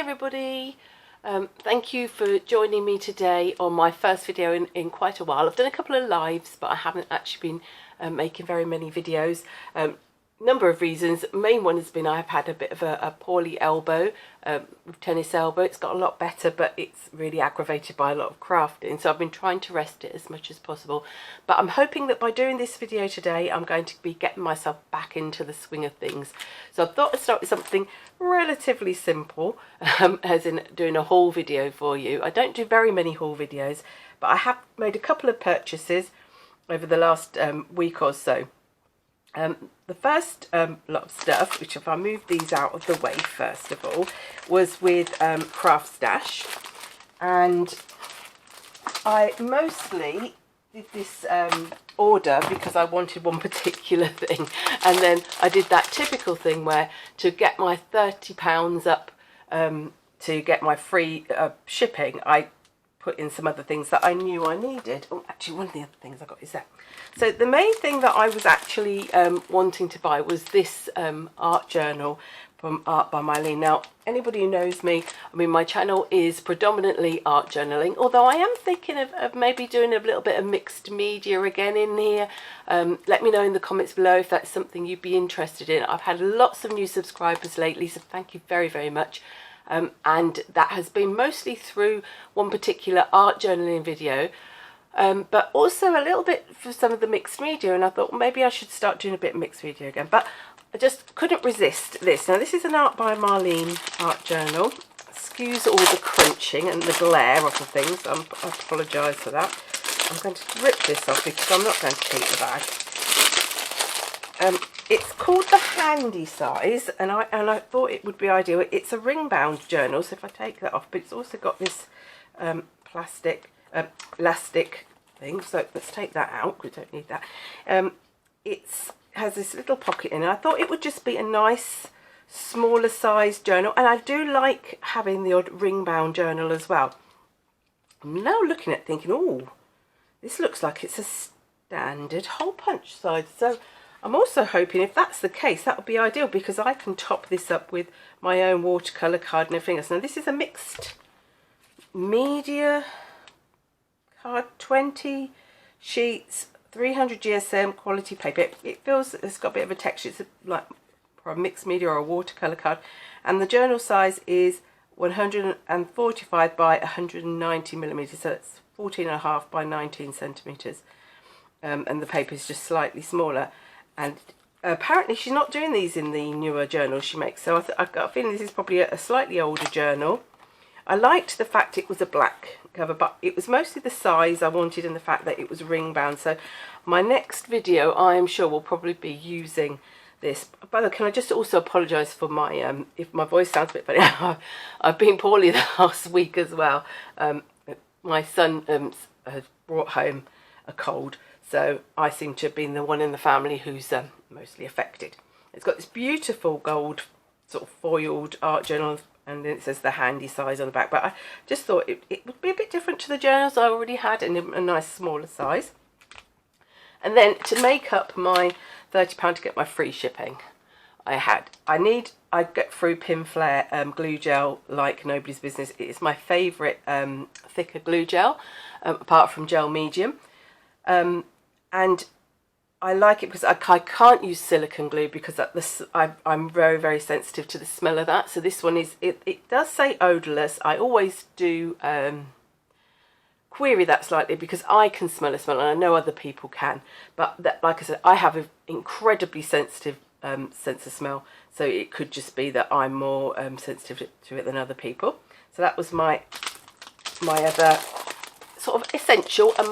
everybody. Thank you for joining me today on my first video in quite a while. I've done a couple of lives, but I haven't actually been making very many videos. Number of reasons. Main one has been I've had a bit of a poorly elbow, tennis elbow. It's got a lot better, but it's really aggravated by a lot of crafting. So I've been trying to rest it as much as possible. But I'm hoping that by doing this video today, I'm going to be getting myself back into the swing of things. So I thought I'd start with something relatively simple, as in doing a haul video for you. I don't do very many haul videos, but I have made a couple of purchases over the last week or so. The first lot of stuff, which if I move these out of the way first of all, was with Crafty, and I mostly did this order because I wanted one particular thing, and then I did that typical thing where to get my £30 up to get my free shipping, I put in some other things that I knew I needed. Oh, actually one of the other things I got is that. So the main thing that I was actually wanting to buy was this art journal from Art by Mylene. Now, anybody who knows me, I mean, my channel is predominantly art journaling, although I am thinking of maybe doing a little bit of mixed media again in here. Let me know in the comments below if that's something you'd be interested in. I've had lots of new subscribers lately, so thank you very, very much. And that has been mostly through one particular art journaling video, but also a little bit for some of the mixed media, and I thought, well, maybe I should start doing a bit of mixed media again, but I just couldn't resist this. Now, this is an Art by Marlene art journal. Excuse all the crunching and the glare of the things. I apologise for that. I'm going to rip this off because I'm not going to keep the bag. It's called the handy size, and I thought it would be ideal. It's a ring-bound journal, so if I take that off, but it's also got this elastic thing. So let's take that out. We don't need that. It has this little pocket in it. I thought it would just be a nice, smaller size journal, and I do like having the odd ring-bound journal as well. I'm now looking at it thinking, oh, this looks like it's a standard hole punch size. So I'm also hoping if that's the case, that would be ideal because I can top this up with my own watercolour card and everything else. Now, this is a mixed media card, 20 sheets, 300 GSM quality paper. It feels it's got a bit of a texture. It's like for a mixed media or a watercolour card. And the journal size is 145 by 190 millimetres, so it's 14.5 by 19 centimetres. And the paper is just slightly smaller. And apparently she's not doing these in the newer journals she makes, so I've got a feeling this is probably a slightly older journal. I liked the fact it was a black cover, but it was mostly the size I wanted and the fact that it was ring bound. So my next video, I am sure, will probably be using this. By the way, can I just also apologise for my if my voice sounds a bit funny. I've been poorly the last week as well. My son has brought home a cold, so I seem to have been the one in the family who's mostly affected. It's got this beautiful gold sort of foiled art journal, and then it says the handy size on the back. But I just thought it would be a bit different to the journals I already had in a nice smaller size. And then to make up my £30 to get my free shipping, I get through Pinflair glue gel like nobody's business. It is my favourite thicker glue gel, apart from gel medium. And I like it because I can't use silicone glue because I'm very, very sensitive to the smell of that. So this one is, it does say odourless. I always do query that slightly because I can smell a smell and I know other people can. But that, like I said, I have an incredibly sensitive sense of smell. So it could just be that I'm more sensitive to it than other people. So that was my other sort of essential, and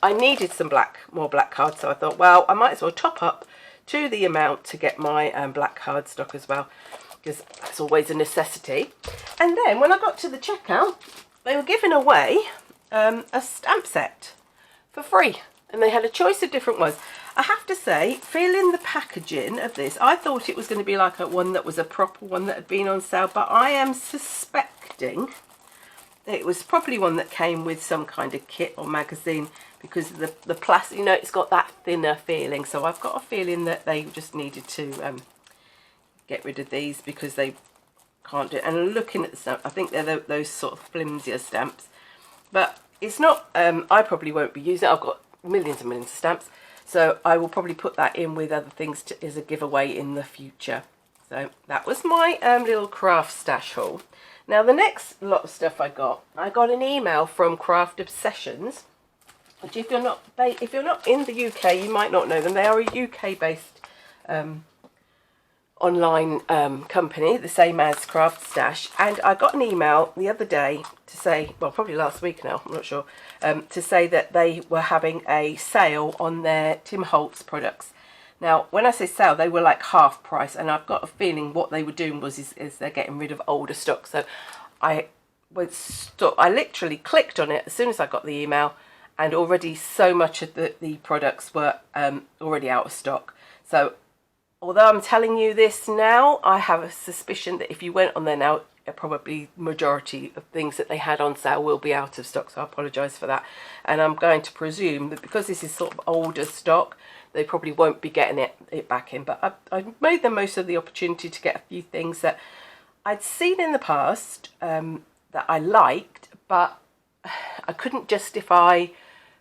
I needed some more black cards, so I thought, well, I might as well top up to the amount to get my black card stock as well, because that's always a necessity. And then when I got to the checkout, they were giving away a stamp set for free, and they had a choice of different ones. I have to say, feeling the packaging of this, I thought it was going to be like one that was a proper one that had been on sale, but I am suspecting it was probably one that came with some kind of kit or magazine because the plastic, you know, it's got that thinner feeling. So I've got a feeling that they just needed to get rid of these because they can't do it. And looking at the stamp, I think they're those sort of flimsier stamps. But it's not, I probably won't be using it. I've got millions and millions of stamps. So I will probably put that in with other things as a giveaway in the future. So that was my little craft stash haul. Now the next lot of stuff I got an email from Craft Obsessions, which if you're not in the UK, you might not know them. They are a UK based online company, the same as Craft Stash, and I got an email the other day to say, well, probably last week now, I'm not sure, to say that they were having a sale on their Tim Holtz products. Now, when I say sale, they were like half price, and I've got a feeling what they were doing is they're getting rid of older stock. So I literally clicked on it as soon as I got the email, and already so much of the products were already out of stock. So although I'm telling you this now, I have a suspicion that if you went on there now, probably majority of things that they had on sale will be out of stock. So I apologise for that. And I'm going to presume that because this is sort of older stock, they probably won't be getting it back in. But I made the most of the opportunity to get a few things that I'd seen in the past that I liked, but I couldn't justify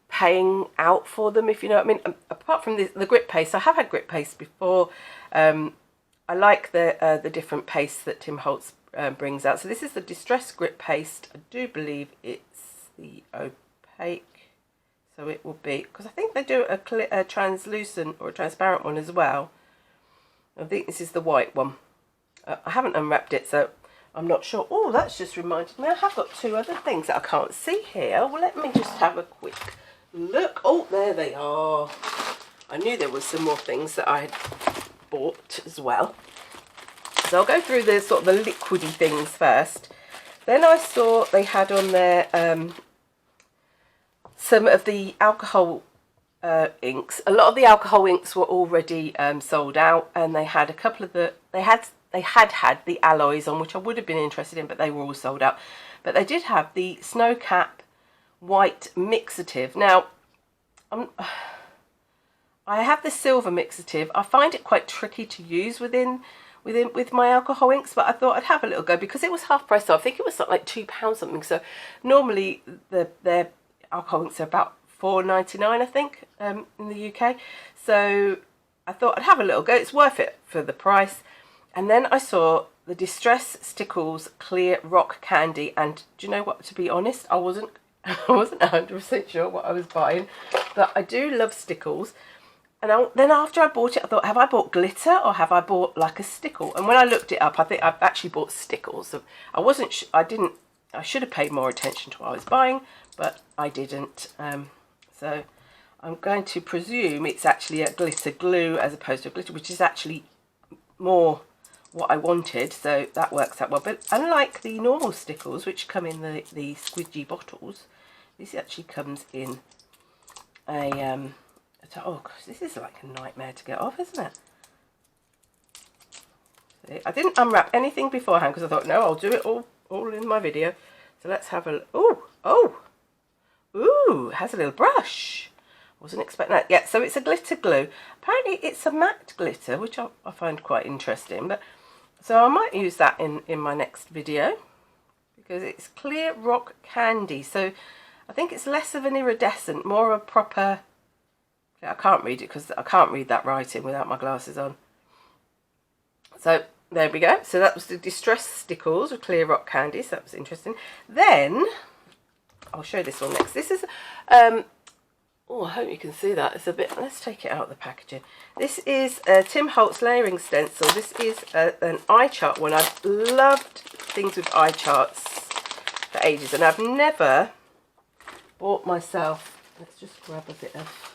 paying out for them, if you know what I mean. Apart from the grit paste, I have had grit paste before. I like the different pastes that Tim Holtz brings out. So this is the Distress Grit Paste. I do believe it's the opaque, so it will be, because I think they do a translucent or a transparent one as well. I think this is the white one. I haven't unwrapped it, so I'm not sure. Oh, that's just reminded me, I have got two other things that I can't see here. Well, let me just have a quick look. Oh, there they are. I knew there was some more things that I had bought as well. So I'll go through the sort of the liquidy things first. Then I saw they had on there some of the alcohol inks. A lot of the alcohol inks were already sold out, and they had a couple of they had the alloys on, which I would have been interested in, but they were all sold out. But they did have the Snow Cap white mixative. Now, I have the silver mixative. I find it quite tricky to use with my alcohol inks, but I thought I'd have a little go because it was half price. So I think it was something like £2 something. So normally their alcohol inks are about £4.99, I think, in the UK. So I thought I'd have a little go. It's worth it for the price. And then I saw the Distress Stickles Clear Rock Candy, and do you know what? To be honest, I wasn't 100% sure what I was buying, but I do love stickles. And then after I bought it, I thought, have I bought glitter or have I bought like a stickle? And when I looked it up, I think I've actually bought stickles. So I should have paid more attention to what I was buying, but I didn't. So I'm going to presume it's actually a glitter glue as opposed to a glitter, which is actually more what I wanted. So that works out well. But unlike the normal stickles, which come in the squidgy bottles, this actually comes in a... oh gosh, this is like a nightmare to get off, isn't it? See, I didn't unwrap anything beforehand because I thought, no, I'll do it all in my video. So let's have a... Ooh, it has a little brush. Wasn't expecting that. Yeah, so it's a glitter glue. Apparently it's a matte glitter, which I find quite interesting. But so I might use that in my next video because it's Clear Rock Candy. So I think it's less of an iridescent, more a proper... I can't read it because I can't read that writing without my glasses on. So there we go. So that was the Distress Stickles with Clear Rock Candy. So that was interesting. Then I'll show this one next. This is oh, I hope you can see that. It's a bit... Let's take it out of the packaging. This is a Tim Holtz layering stencil. This is an eye chart one. I've loved things with eye charts for ages, and I've never bought myself... Let's just grab a bit of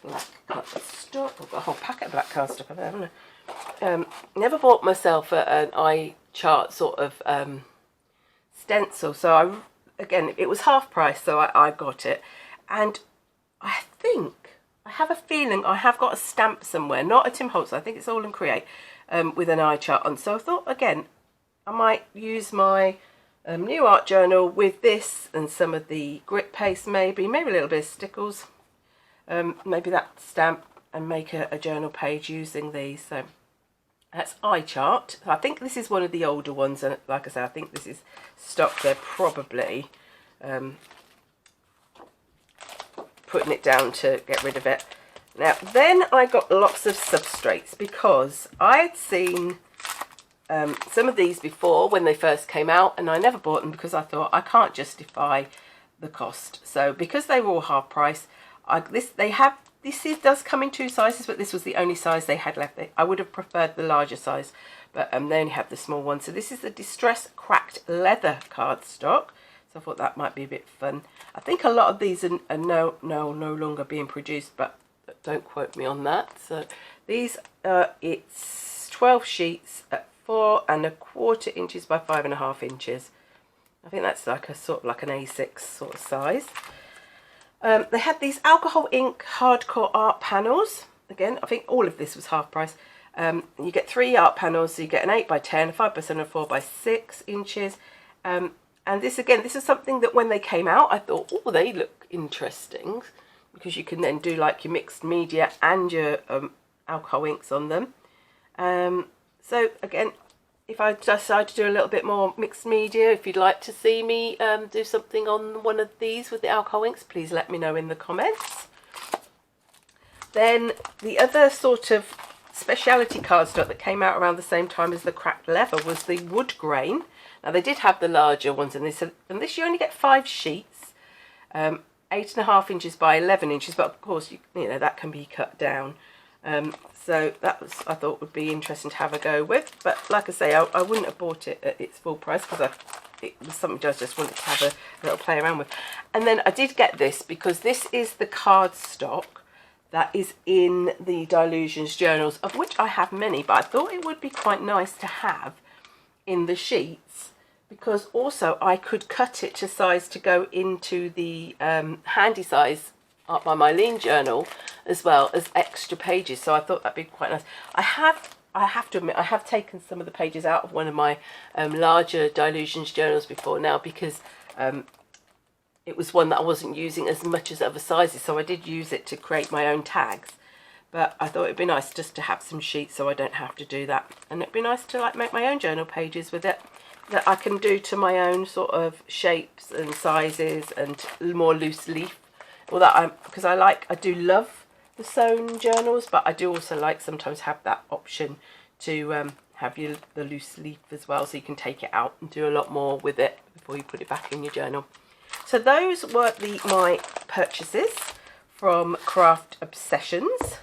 black cardstock. I've got a whole packet of black cardstock over there, haven't I? Never bought myself an eye chart sort of stencil. So again, it was half price, so I got it. And I have a feeling I have got a stamp somewhere, not a Tim Holtz, I think it's all in Create, with an eye chart on. So I thought, again, I might use my new art journal with this and some of the grit paste, maybe a little bit of stickles, maybe that stamp, and make a journal page using these. So That's eye chart. I think this is one of the older ones, and like I said, I think this is stock. They're probably putting it down to get rid of it. Now, then I got lots of substrates because I'd seen some of these before when they first came out, and I never bought them because I thought I can't justify the cost. So because they were all half price, this does come in 2 sizes, but this was the only size they had left. I would have preferred the larger size, but they only have the small one. So this is the Distress Cracked Leather cardstock. So I thought that might be a bit fun. I think a lot of these are no longer being produced, but don't quote me on that. So these it's 12 sheets at 4¼ inches by 5½ inches. I think that's like a sort of like an A6 sort of size. They had these alcohol ink hardcore art panels. Again, I think all of this was half price. You get 3 art panels, so you get an 8 by 10, a 5 and a 4 by 6 inches. And this, again, this is something that when they came out, I thought, oh, they look interesting, because you can then do like your mixed media and your alcohol inks on them. So again, if I decide to do a little bit more mixed media, if you'd like to see me do something on one of these with the alcohol inks, please let me know in the comments. Then the other sort of speciality cardstock that came out around the same time as the cracked leather was the wood grain. Now they did have the larger ones, and this you only get 5 sheets, 8½ inches by 11 inches, but of course you know that can be cut down. So that was, I thought, would be interesting to have a go with. But like I say, I wouldn't have bought it at its full price because it was something I just wanted to have a little play around with. And then I did get this because this is the cardstock that is in the Dilutions journals, of which I have many, but I thought it would be quite nice to have in the sheets, because also I could cut it to size to go into the handy size Art by Mylene journal, as well as extra pages. So I thought that'd be quite nice. I have to admit, I have taken some of the pages out of one of my larger Dilutions journals before now, because it was one that I wasn't using as much as other sizes, so I did use it to create my own tags. But I thought it'd be nice just to have some sheets so I don't have to do that, and it'd be nice to like make my own journal pages with it that I can do to my own sort of shapes and sizes and more loose leaf. Well, because I do love the sewn journals, but I do also like sometimes have that option to have the loose leaf as well, so you can take it out and do a lot more with it before you put it back in your journal. So those were my purchases from Craft Obsessions,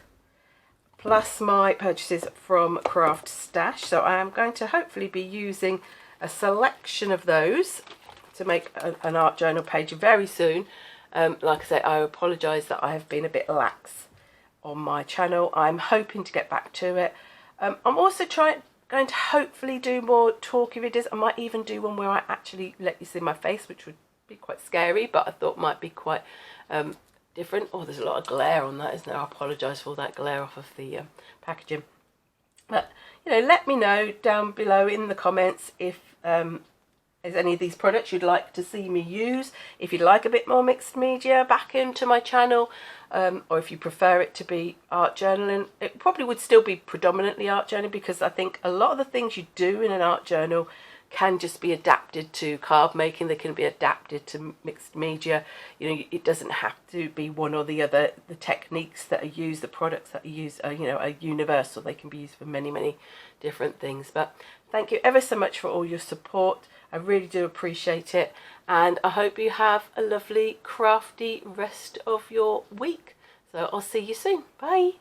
plus my purchases from Craft Stash. So I am going to hopefully be using a selection of those to make an art journal page very soon. Like I say, I apologise that I have been a bit lax on my channel. I'm hoping to get back to it. I'm also going to hopefully do more talky videos. I might even do one where I actually let you see my face, which would be quite scary, but I thought might be quite different. Oh, there's a lot of glare on that, isn't there? I apologise for all that glare off of the packaging. But, you know, let me know down below in the comments if there's any of these products you'd like to see me use, if you'd like a bit more mixed media back into my channel, or if you prefer it to be art journaling. It probably would still be predominantly art journaling, because I think a lot of the things you do in an art journal can just be adapted to card making. They can be adapted to mixed media. You know, it doesn't have to be one or the other. The techniques that are used, the products that are used are, you know, are universal. They can be used for many, many different things. But thank you ever so much for all your support. I really do appreciate it, and I hope you have a lovely crafty rest of your week. So I'll see you soon. Bye.